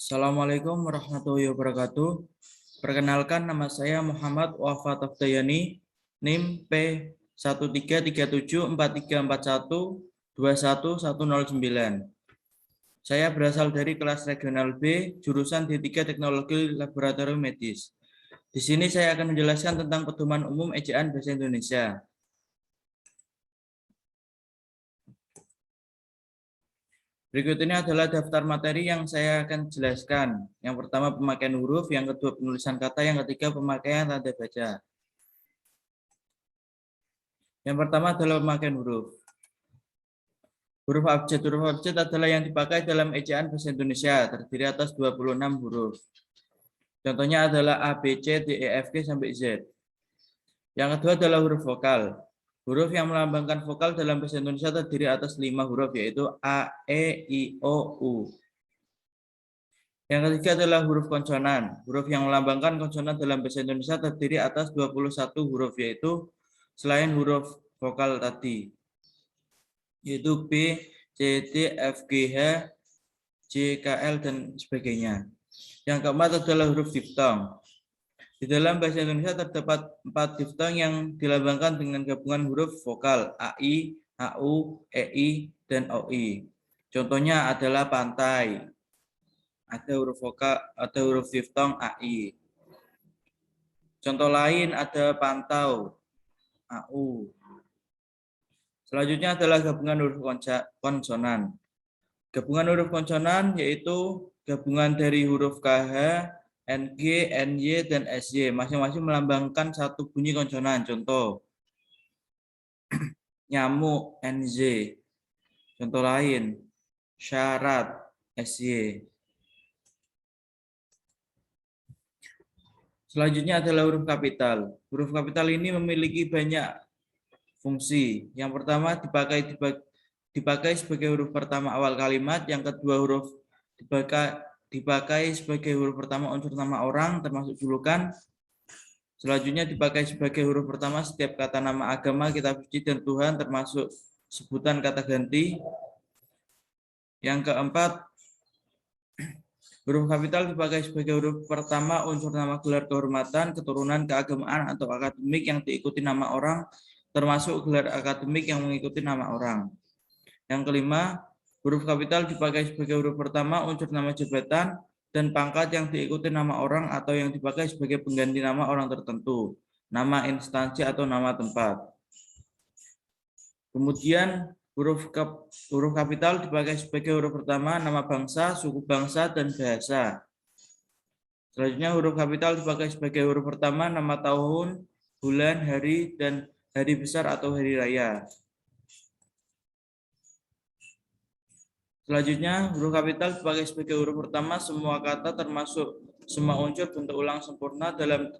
Assalamualaikum warahmatullahi wabarakatuh. Perkenalkan, nama saya Muhammad Wafat Afdayani, NIM P137434121109. Saya berasal dari kelas regional B, jurusan D3 Teknologi Laboratorium Medis. Di sini saya akan menjelaskan tentang pedoman umum ejaan bahasa Indonesia. Berikut ini adalah daftar materi yang saya akan jelaskan. Yang pertama pemakaian huruf, yang kedua penulisan kata, yang ketiga pemakaian tanda baca. Yang pertama adalah pemakaian huruf. Huruf abjad. Huruf abjad adalah yang dipakai dalam ejaan bahasa Indonesia, terdiri atas 26 huruf. Contohnya adalah A, B, C, D, E, F, G, sampai Z. Yang kedua adalah huruf vokal. Huruf yang melambangkan vokal dalam bahasa Indonesia terdiri atas 5 huruf, yaitu A, E, I, O, U. Yang ketiga adalah huruf konsonan. Huruf yang melambangkan konsonan dalam bahasa Indonesia terdiri atas 21 huruf, yaitu selain huruf vokal tadi, yaitu B, C, D, F, G, H, J, K, L, dan sebagainya. Yang keempat adalah huruf diftong. Di dalam bahasa Indonesia terdapat 4 diftong yang dilambangkan dengan gabungan huruf vokal AI, AU, EI, dan OI. Contohnya adalah pantai. Ada huruf vokal, ada huruf diftong AI. Contoh lain ada pantau, AU. Selanjutnya adalah gabungan huruf konsonan. Gabungan huruf konsonan yaitu gabungan dari huruf KH, NG, NY, dan SY. Masing-masing melambangkan satu bunyi konsonan. Contoh, nyamuk, NZ. Contoh lain, syarat, SY. Selanjutnya adalah huruf kapital. Huruf kapital ini memiliki banyak fungsi. Yang pertama dipakai sebagai huruf pertama awal kalimat. Yang kedua huruf dipakai sebagai huruf pertama unsur nama orang termasuk julukan. Selanjutnya dipakai sebagai huruf pertama setiap kata nama agama, kitab suci, dan Tuhan termasuk sebutan kata ganti. Yang keempat, huruf kapital dipakai sebagai huruf pertama unsur nama gelar kehormatan, keturunan, keagamaan, atau akademik yang diikuti nama orang, termasuk gelar akademik yang mengikuti nama orang. Yang kelima, huruf kapital dipakai sebagai huruf pertama unsur nama jabatan dan pangkat yang diikuti nama orang atau yang dipakai sebagai pengganti nama orang tertentu, nama instansi atau nama tempat. Kemudian huruf kapital dipakai sebagai huruf pertama nama bangsa, suku bangsa, dan bahasa. Selanjutnya huruf kapital dipakai sebagai huruf pertama nama tahun, bulan, hari, dan hari besar atau hari raya. Selanjutnya, huruf kapital dipakai sebagai huruf pertama semua kata termasuk semua unsur bentuk ulang sempurna dalam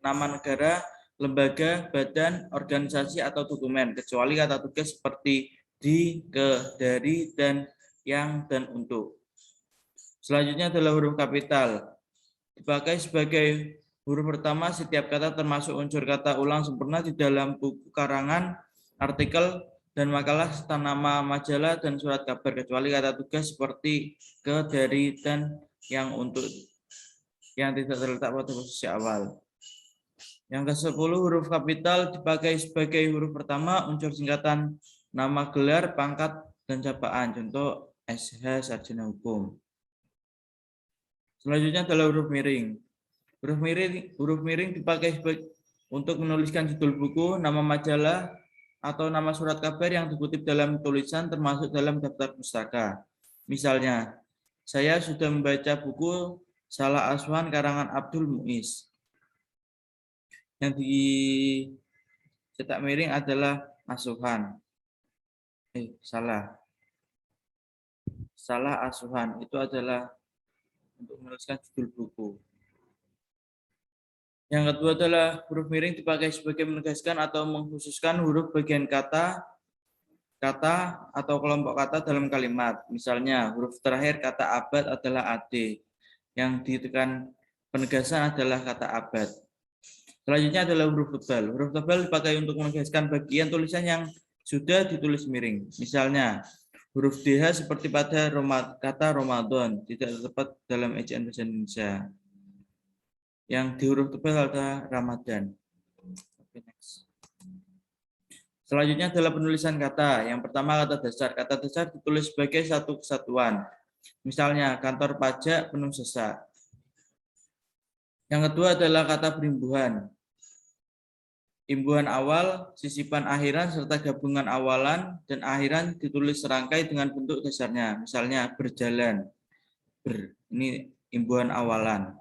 nama negara, lembaga, badan, organisasi, atau dokumen, kecuali kata tugas seperti di, ke, dari, dan, yang, dan untuk. Selanjutnya adalah huruf kapital. Dipakai sebagai huruf pertama setiap kata termasuk unsur kata ulang sempurna di dalam buku karangan, artikel, dan makalah serta nama majalah dan surat kabar, kecuali kata tugas seperti ke, dari, dan, yang, untuk, yang tidak terletak pada posisi awal. Yang ke-10, huruf kapital dipakai sebagai huruf pertama unsur singkatan nama gelar, pangkat, dan capaan. Contoh SH, sarjana hukum. Selanjutnya adalah huruf miring. Huruf miring dipakai untuk menuliskan judul buku, nama majalah, atau nama surat kabar yang dikutip dalam tulisan termasuk dalam daftar pustaka. Misalnya, saya sudah membaca buku Salah Asuhan karangan Abdul Muiz. Yang dicetak miring adalah asuhan. Salah asuhan itu adalah untuk menuliskan judul buku. Yang kedua adalah huruf miring dipakai sebagai menegaskan atau mengkhususkan huruf bagian kata atau kelompok kata dalam kalimat. Misalnya, huruf terakhir kata abad adalah AD. Yang ditekan penegasan adalah kata abad. Selanjutnya adalah huruf tebal. Huruf tebal dipakai untuk menegaskan bagian tulisan yang sudah ditulis miring. Misalnya, Huruf DH seperti pada kata Ramadan, tidak tepat dalam ejaan bahasa Indonesia. Yang di huruf tebal adalah Ramadan. Oke, next. Selanjutnya adalah penulisan kata. Yang pertama kata dasar. Kata dasar ditulis sebagai satu kesatuan. Misalnya kantor pajak penuh sesak. Yang kedua adalah kata berimbuhan. Imbuhan awal, sisipan akhiran, serta gabungan awalan dan akhiran ditulis serangkai dengan bentuk dasarnya. Misalnya berjalan, ini imbuhan awalan.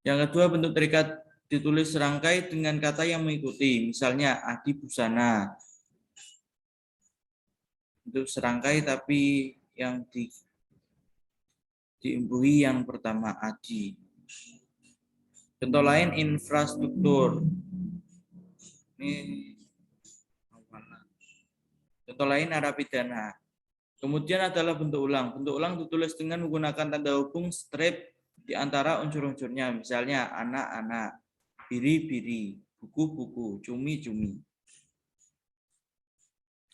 Yang kedua bentuk terikat ditulis serangkai dengan kata yang mengikuti. Misalnya adi busana. Untuk serangkai tapi yang diimbuhi yang pertama adi. Contoh lain infrastruktur. Ini awalan. Contoh lain narapidana. Kemudian adalah bentuk ulang. Bentuk ulang ditulis dengan menggunakan tanda hubung strip di antara unsur-unsurnya. Misalnya anak-anak, biri-biri, buku-buku, cumi-cumi.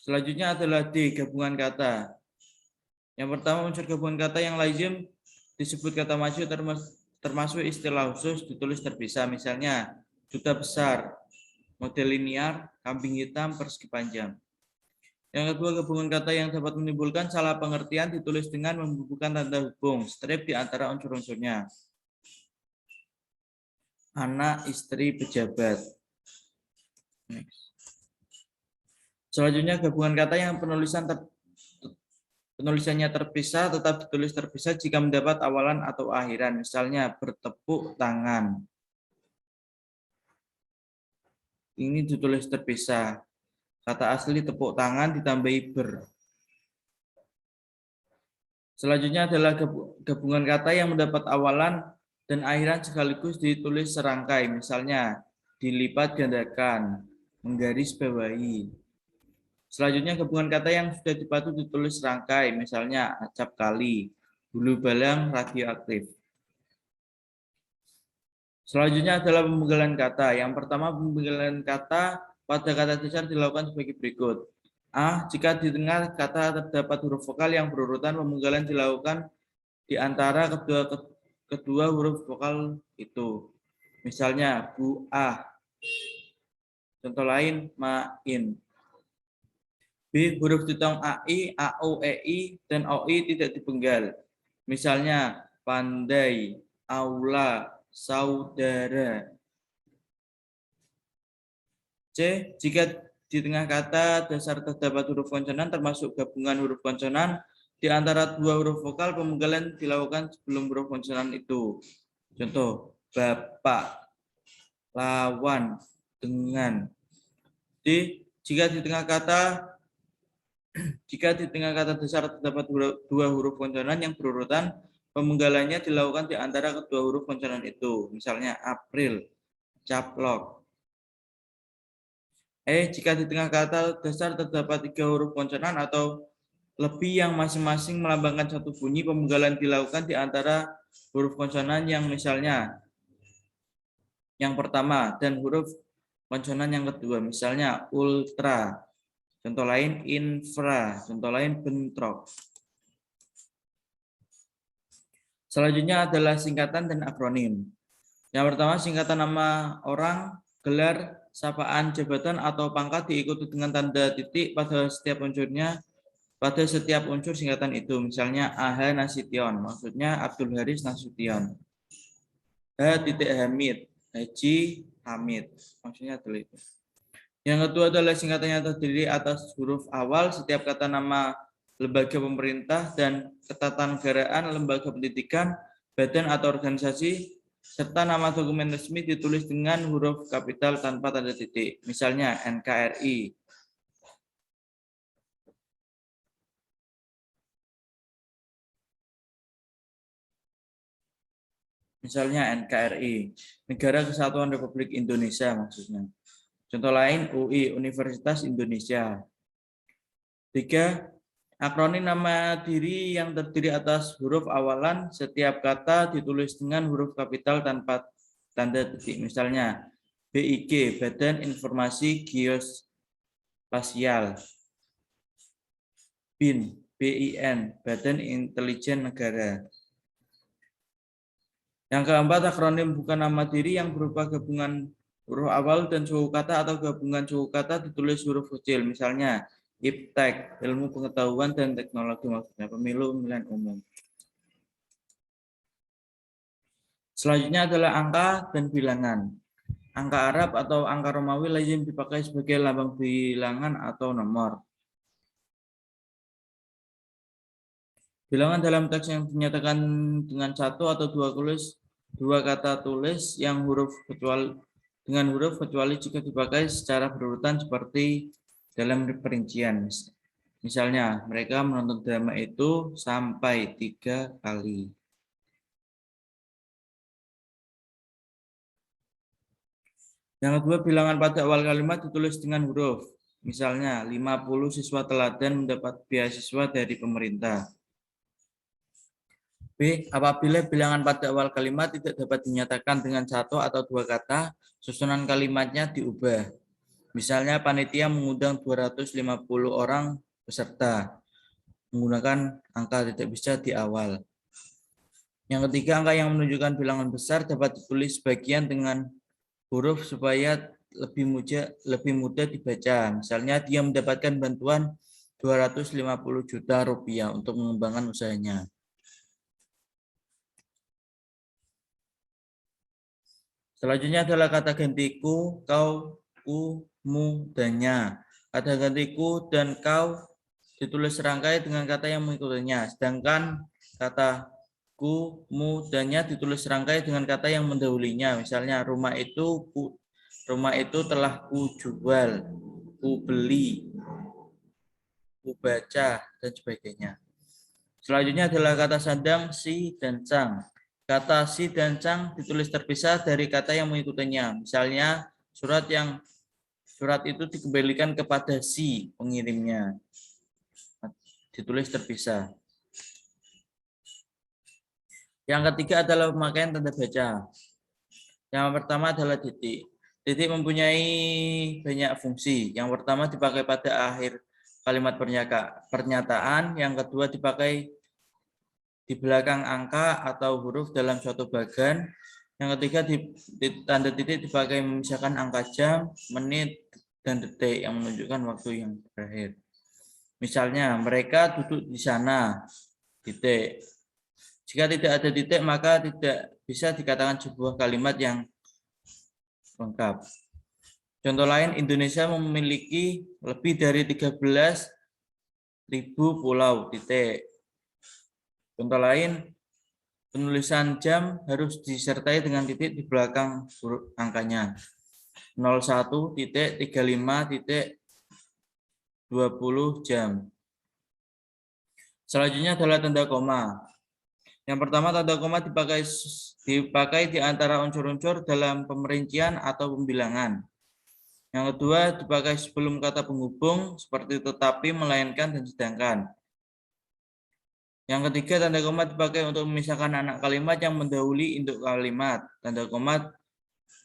Selanjutnya adalah D, gabungan kata. Yang pertama unsur gabungan kata yang lazim disebut kata maju termasuk istilah khusus ditulis terpisah. Misalnya duta besar, model linear, kambing hitam, persegi panjang. Yang kedua, gabungan kata yang dapat menimbulkan salah pengertian ditulis dengan membubuhkan tanda hubung strip di antara unsur-unsurnya. Anak, istri, pejabat. Selanjutnya, gabungan kata yang penulisannya terpisah tetap ditulis terpisah jika mendapat awalan atau akhiran. Misalnya bertepuk tangan. Ini ditulis terpisah. Kata asli tepuk tangan ditambahi ber. Selanjutnya adalah gabungan kata yang mendapat awalan dan akhiran sekaligus ditulis serangkai. Misalnya dilipat gandakan, menggaris bawahi. Selanjutnya gabungan kata yang sudah dipatu ditulis serangkai. Misalnya acap kali, hulu balang, radioaktif. Selanjutnya adalah pemenggalan kata. Yang pertama pemenggalan kata pada kata dasar dilakukan sebagai berikut. A. Jika di tengah kata terdapat huruf vokal yang berurutan, pemenggalan dilakukan di antara kedua huruf vokal itu. Misalnya bu a. Contoh lain main. B. Huruf ditong ai, au, ei, dan oi tidak dipenggal. Misalnya pandai, aula, saudara. C. Jika di tengah kata dasar terdapat huruf konsonan termasuk gabungan huruf konsonan di antara dua huruf vokal, pemenggalan dilakukan sebelum huruf konsonan itu. Contoh, bapak, lawan, dengan. D. Jika di tengah kata dasar terdapat dua huruf konsonan yang berurutan, pemenggalannya dilakukan di antara kedua huruf konsonan itu. Misalnya April, caplok. Jika di tengah kata dasar terdapat 3 huruf konsonan atau lebih yang masing-masing melambangkan satu bunyi, pemenggalan dilakukan di antara huruf konsonan yang misalnya yang pertama dan huruf konsonan yang kedua. Misalnya ultra, contoh lain infra, contoh lain bentrok. Selanjutnya adalah singkatan dan akronim. Yang pertama singkatan nama orang, gelar, sapaan, jabatan, atau pangkat diikuti dengan tanda titik pada setiap unsurnya, pada setiap unsur singkatan itu. Misalnya AH Nasution, maksudnya Abdul Haris Nasution. H. Hamid, Haji Hamid, maksudnya adalah itu. Yang kedua adalah singkatannya terdiri atas huruf awal setiap kata nama lembaga pemerintah dan ketatanegaraan, lembaga pendidikan, badan atau organisasi, serta nama dokumen resmi ditulis dengan huruf kapital tanpa tanda titik. Misalnya NKRI. Misalnya NKRI, Negara Kesatuan Republik Indonesia maksudnya. Contoh lain UI, Universitas Indonesia. 3. Akronim nama diri yang terdiri atas huruf awalan, setiap kata ditulis dengan huruf kapital tanpa tanda titik. Misalnya BIG, Badan Informasi Geospasial. BIN, BIN, Badan Intelijen Negara. Yang keempat, akronim bukan nama diri yang berupa gabungan huruf awal dan suku kata atau gabungan suku kata ditulis huruf kecil. Misalnya, IPTEK, Ilmu Pengetahuan dan Teknologi, maksudnya Pemilu Pemilihan Umum. Selanjutnya adalah angka dan bilangan. Angka Arab atau angka Romawi lazim dipakai sebagai lambang bilangan atau nomor. Bilangan dalam teks yang dinyatakan dengan satu atau dua kata tulis yang dengan huruf kecuali jika dipakai secara berurutan seperti dalam perincian. Misalnya, mereka menonton drama itu sampai 3 kali. Yang kedua, bilangan pada awal kalimat ditulis dengan huruf. Misalnya, 50 siswa teladan mendapat beasiswa dari pemerintah. B. Apabila bilangan pada awal kalimat tidak dapat dinyatakan dengan satu atau dua kata, susunan kalimatnya diubah. Misalnya, panitia mengundang 250 orang peserta menggunakan angka tidak bisa di awal. Yang ketiga, angka yang menunjukkan bilangan besar dapat ditulis sebagian dengan huruf supaya lebih mudah dibaca. Misalnya, dia mendapatkan bantuan 250 juta rupiah untuk mengembangkan usahanya. Selanjutnya adalah kata gantiku, kau, ku, mu, dannya. Kata gantiku dan kau ditulis serangkai dengan kata yang mengikutinya. Sedangkan kata ku, mu, dannya ditulis serangkai dengan kata yang mendahulunya. Misalnya rumah itu telah ku jual, ku beli, ku baca, dan sebagainya. Selanjutnya adalah kata sandang, si, dan sang. Kata si dan sang ditulis terpisah dari kata yang mengikutinya. Misalnya surat itu dikembalikan kepada si pengirimnya. Ditulis terpisah. Yang ketiga adalah pemakaian tanda baca. Yang pertama adalah titik. Titik mempunyai banyak fungsi. Yang pertama dipakai pada akhir kalimat pernyataan. Yang kedua dipakai di belakang angka atau huruf dalam suatu bagan. Yang ketiga, tanda titik dipakai memisahkan angka jam, menit, dan detik yang menunjukkan waktu yang berakhir. Misalnya, mereka duduk di sana, titik. Jika tidak ada titik, maka tidak bisa dikatakan sebuah kalimat yang lengkap. Contoh lain, Indonesia memiliki lebih dari 13.000 pulau, titik. Contoh lain, penulisan jam harus disertai dengan titik di belakang huruf angkanya. 01.35.20 jam. Selanjutnya adalah tanda koma. Yang pertama, tanda koma dipakai di antara unsur-unsur dalam pemerincian atau pembilangan. Yang kedua, dipakai sebelum kata penghubung seperti tetapi, melainkan, dan sedangkan. Yang ketiga, tanda koma dipakai untuk memisahkan anak kalimat yang mendahului induk kalimat.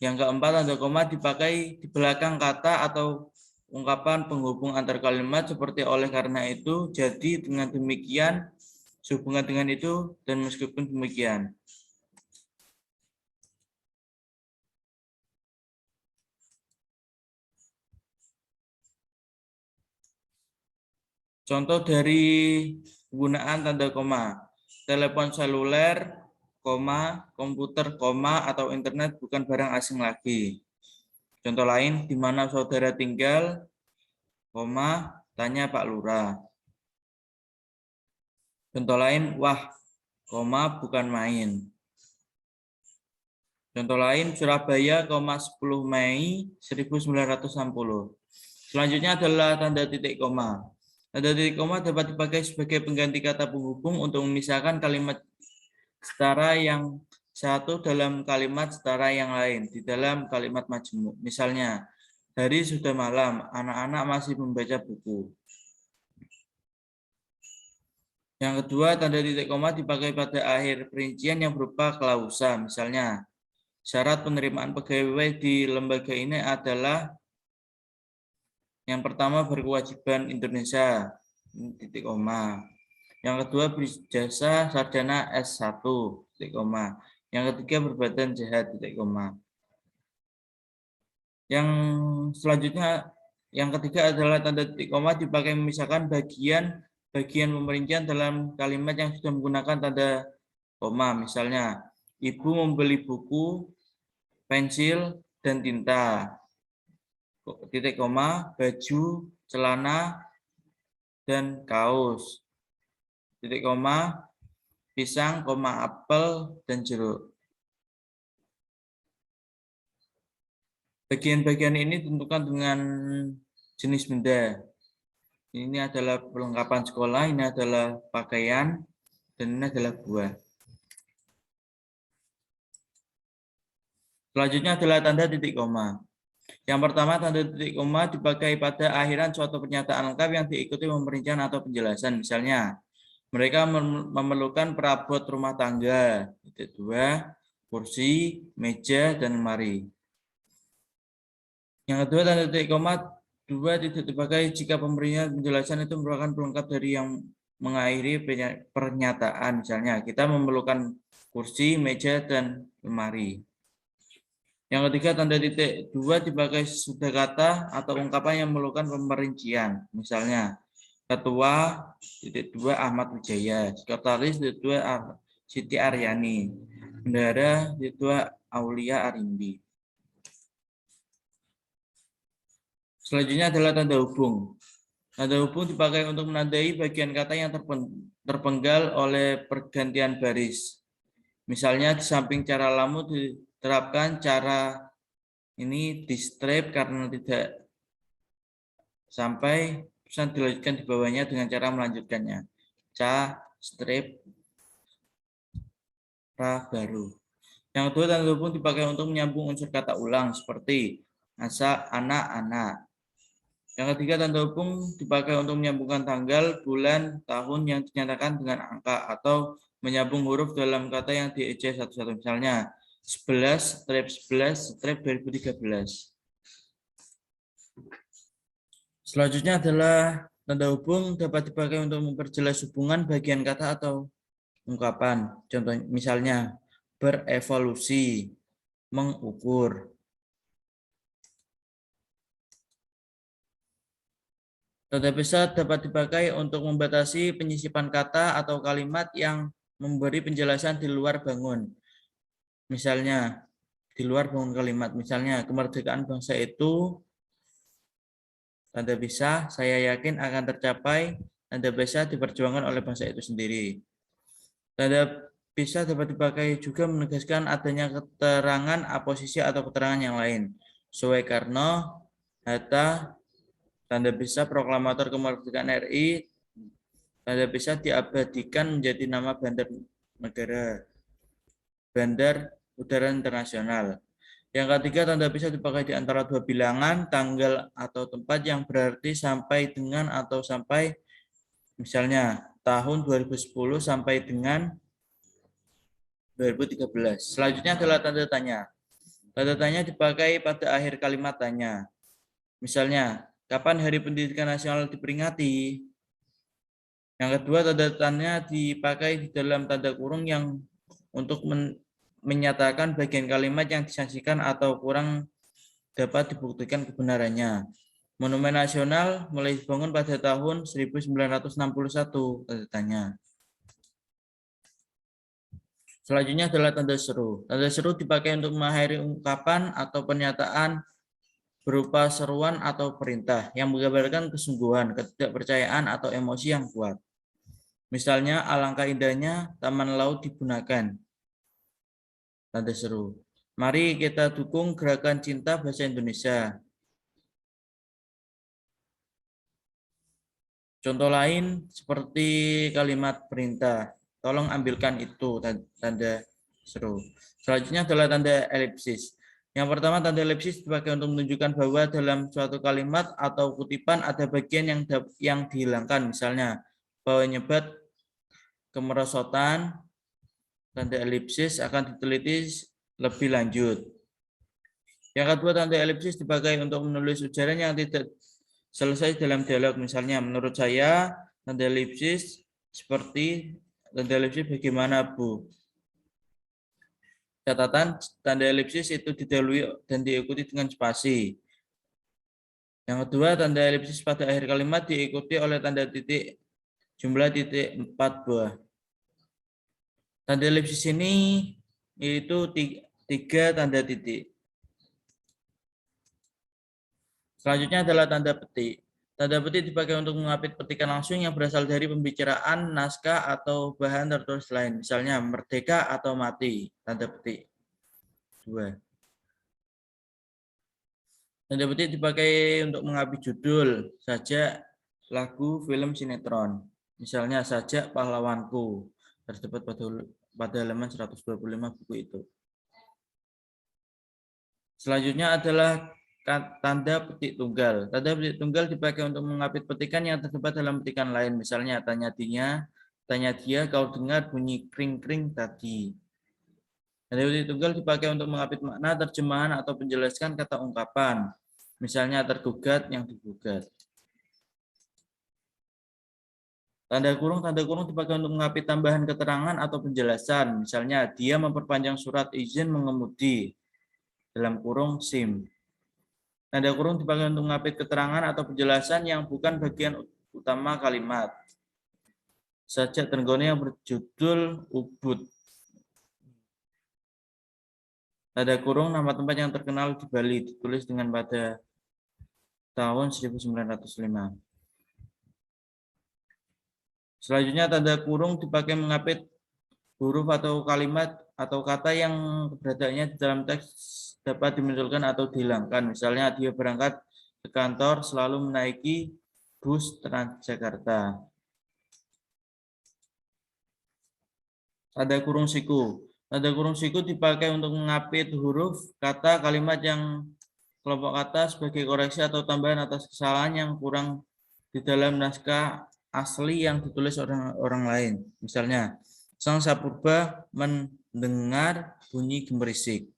Yang keempat, tanda koma dipakai di belakang kata atau ungkapan penghubung antar kalimat seperti oleh karena itu, jadi, dengan demikian, sehubungan dengan itu, dan meskipun demikian. Contoh dari penggunaan tanda koma. Telepon seluler, komputer, atau internet bukan barang asing lagi. Contoh lain, di mana saudara tinggal, tanya Pak Lurah. Contoh lain, wah, bukan main. Contoh lain, Surabaya, 10 Mei 1960. Selanjutnya adalah tanda titik koma. Tanda titik koma dapat dipakai sebagai pengganti kata penghubung untuk memisahkan kalimat setara yang satu dalam kalimat setara yang lain di dalam kalimat majemuk. Misalnya, hari sudah malam, anak-anak masih membaca buku. Yang kedua, tanda titik koma dipakai pada akhir perincian yang berupa klausa. Misalnya, syarat penerimaan pegawai di lembaga ini adalah yang pertama, berkewajiban Indonesia. titik koma. Yang kedua berijazah sarjana S1 titik koma. Yang ketiga berbadan jahat titik koma. Yang selanjutnya yang ketiga adalah tanda titik koma dipakai memisahkan bagian pemerincian dalam kalimat yang sudah menggunakan tanda koma. Misalnya, ibu membeli buku, pensil, dan tinta. Titik koma, baju, celana, dan kaos. Titik koma, pisang, koma, apel, dan jeruk. Bagian-bagian ini ditentukan dengan jenis benda. Ini adalah perlengkapan sekolah, ini adalah pakaian, dan ini adalah buah. Selanjutnya adalah tanda titik koma. Yang pertama, tanda titik koma dipakai pada akhiran suatu pernyataan lengkap yang diikuti pemerincian atau penjelasan. Misalnya, mereka memerlukan perabot rumah tangga. Titik 2, kursi, meja, dan lemari. Yang kedua, tanda titik koma 2 tidak dipakai jika pemberian penjelasan itu merupakan pelengkap dari yang mengakhiri pernyataan. Misalnya, kita memerlukan kursi, meja, dan lemari. Yang ketiga, tanda titik 2 dipakai sesudah kata atau ungkapan yang memerlukan pemerincian. Misalnya, Ketua titik 2 Ahmad Wijaya, Sekretaris titik 2 Siti Aryani, Bendahara titik 2 Aulia Arimbi. Selanjutnya adalah tanda hubung. Tanda hubung dipakai untuk menandai bagian kata yang terpenggal oleh pergantian baris. Misalnya di samping cara lamu diterapkan cara ini di strip karena tidak sampai pesan dilanjutkan di bawahnya dengan cara melanjutkannya. Ca, strip, ra, baru. Yang kedua, tanda hubung dipakai untuk menyambung unsur kata ulang seperti asa, anak, anak. Yang ketiga, tanda hubung dipakai untuk menyambungkan tanggal, bulan, tahun yang dinyatakan dengan angka atau menyambung huruf dalam kata yang diejek satu-satu. Misalnya 11, strip 2013. Selanjutnya adalah tanda hubung dapat dipakai untuk memperjelas hubungan bagian kata atau ungkapan. Contoh misalnya berevolusi, mengukur. Tanda besar dapat dipakai untuk membatasi penyisipan kata atau kalimat yang memberi penjelasan di luar bangun. Misalnya, di luar bangun kalimat. Misalnya, kemerdekaan bangsa itu, tanda bisa, saya yakin akan tercapai, tanda bisa diperjuangkan oleh bangsa itu sendiri. Tanda bisa dapat dipakai juga menegaskan adanya keterangan aposisi atau keterangan yang lain. Soekarno, Hatta, tanda bisa proklamator kemerdekaan RI, tanda bisa diabadikan menjadi nama bandar negara, bandar udara internasional. Yang ketiga, tanda bisa dipakai di antara dua bilangan, tanggal atau tempat yang berarti sampai dengan atau sampai, misalnya tahun 2010 sampai dengan 2013. Selanjutnya adalah tanda tanya. Tanda tanya dipakai pada akhir kalimat tanya. Misalnya, kapan Hari Pendidikan Nasional diperingati? Yang kedua, tanda tanya dipakai di dalam tanda kurung yang untuk menyatakan bagian kalimat yang disaksikan atau kurang dapat dibuktikan kebenarannya. Monumen Nasional mulai dibangun pada tahun 1961, tanda tanya. Selanjutnya adalah tanda seru. Tanda seru dipakai untuk mengakhiri ungkapan atau pernyataan berupa seruan atau perintah yang menggambarkan kesungguhan, ketidakpercayaan atau emosi yang kuat. Misalnya, alangkah indahnya taman laut digunakan. Tanda seru. Mari kita dukung gerakan cinta bahasa Indonesia. Contoh lain seperti kalimat perintah. Tolong ambilkan itu, tanda seru. Selanjutnya adalah tanda elipsis. Yang pertama, tanda elipsis dipakai untuk menunjukkan bahwa dalam suatu kalimat atau kutipan ada bagian yang dihilangkan. Misalnya, bahwa nyebat kemerosotan, tanda elipsis akan diteliti lebih lanjut. Yang kedua, tanda elipsis dipakai untuk menulis ujaran yang tidak selesai dalam dialog. Misalnya, menurut saya, tanda elipsis seperti tanda elipsis bagaimana, Bu? Catatan, tanda elipsis itu didahului dan diikuti dengan spasi. Yang kedua, tanda elipsis pada akhir kalimat diikuti oleh tanda titik jumlah titik 4 buah. Tanda elipsis ini itu 3 tanda titik. Selanjutnya adalah tanda petik. Tanda petik dipakai untuk mengapit petikan langsung yang berasal dari pembicaraan, naskah, atau bahan tertulis lain. Misalnya, merdeka atau mati. Tanda petik. 2. Tanda petik dipakai untuk mengapit judul, sajak, lagu, film, sinetron. Misalnya, sajak pahlawanku. Terdapat pada halaman 125 buku itu. Selanjutnya adalah tanda petik tunggal. Tanda petik tunggal dipakai untuk mengapit petikan yang terdapat dalam petikan lain. Misalnya, tanya dia, kau dengar bunyi kring-kring tadi. Tanda petik tunggal dipakai untuk mengapit makna, terjemahan, atau menjelaskan kata ungkapan. Misalnya, tergugat yang digugat. Tanda kurung dipakai untuk mengapit tambahan keterangan atau penjelasan. Misalnya, dia memperpanjang surat izin mengemudi. Dalam kurung SIM. Tanda kurung dipakai untuk mengapit keterangan atau penjelasan yang bukan bagian utama kalimat. Sajak Trenggone yang berjudul Ubud. Tanda kurung nama tempat yang terkenal di Bali ditulis dengan pada tahun 1905. Selanjutnya tanda kurung dipakai mengapit huruf atau kalimat atau kata yang keberadaannya di dalam teks dapat dimunculkan atau dihilangkan. Misalnya, dia berangkat ke kantor selalu menaiki bus Transjakarta. Tanda kurung siku. Tanda kurung siku dipakai untuk mengapit huruf, kata, kalimat yang kelompok kata sebagai koreksi atau tambahan atas kesalahan yang kurang di dalam naskah asli yang ditulis orang lain. Misalnya, Sang Sapurba mendengar bunyi gemerisik.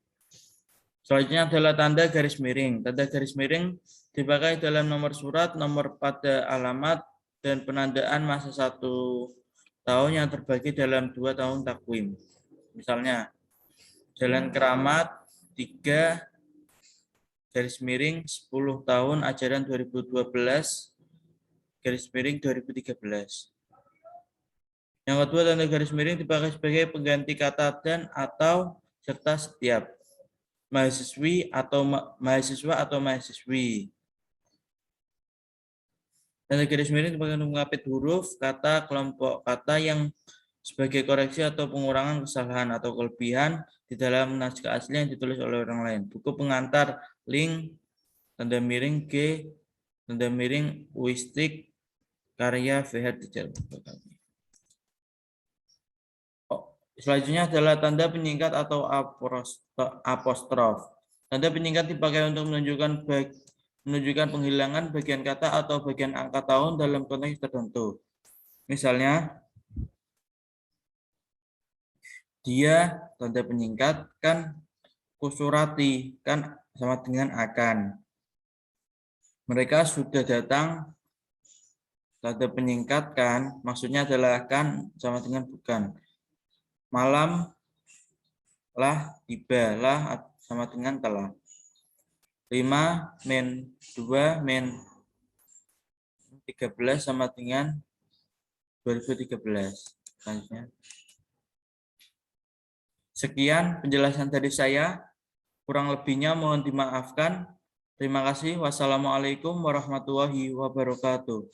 Selanjutnya adalah tanda garis miring. Tanda garis miring dipakai dalam nomor surat, nomor pada alamat, dan penandaan masa 1 tahun yang terbagi dalam 2 tahun takwim. Misalnya, Jalan Keramat 3 garis miring 10 tahun ajaran 2012 garis miring 2013. Yang kedua, tanda garis miring dipakai sebagai pengganti kata dan atau serta setiap. Mahasiswa atau mahasiswi. Tanda garis miring dipakai untuk mengapit huruf, kata, kelompok kata yang sebagai koreksi atau pengurangan kesalahan atau kelebihan di dalam naskah asli yang ditulis oleh orang lain. Buku pengantar, link, tanda miring G, tanda miring Wistik, karya VH Dijar. Selanjutnya adalah tanda penyingkat atau apostrof. Tanda penyingkat dipakai untuk menunjukkan penghilangan bagian kata atau bagian angka tahun dalam konteks tertentu. Misalnya, dia, tanda penyingkat, kan kusurati, kan sama dengan akan. Mereka sudah datang, tanda penyingkat kan, maksudnya adalah kan sama dengan bukan. Malam lah, tiba lah sama dengan telah. 5 min 2 min 13 sama dengan 2013. Selanjutnya. Sekian penjelasan dari saya. Kurang lebihnya mohon dimaafkan. Terima kasih. Wassalamualaikum warahmatullahi wabarakatuh.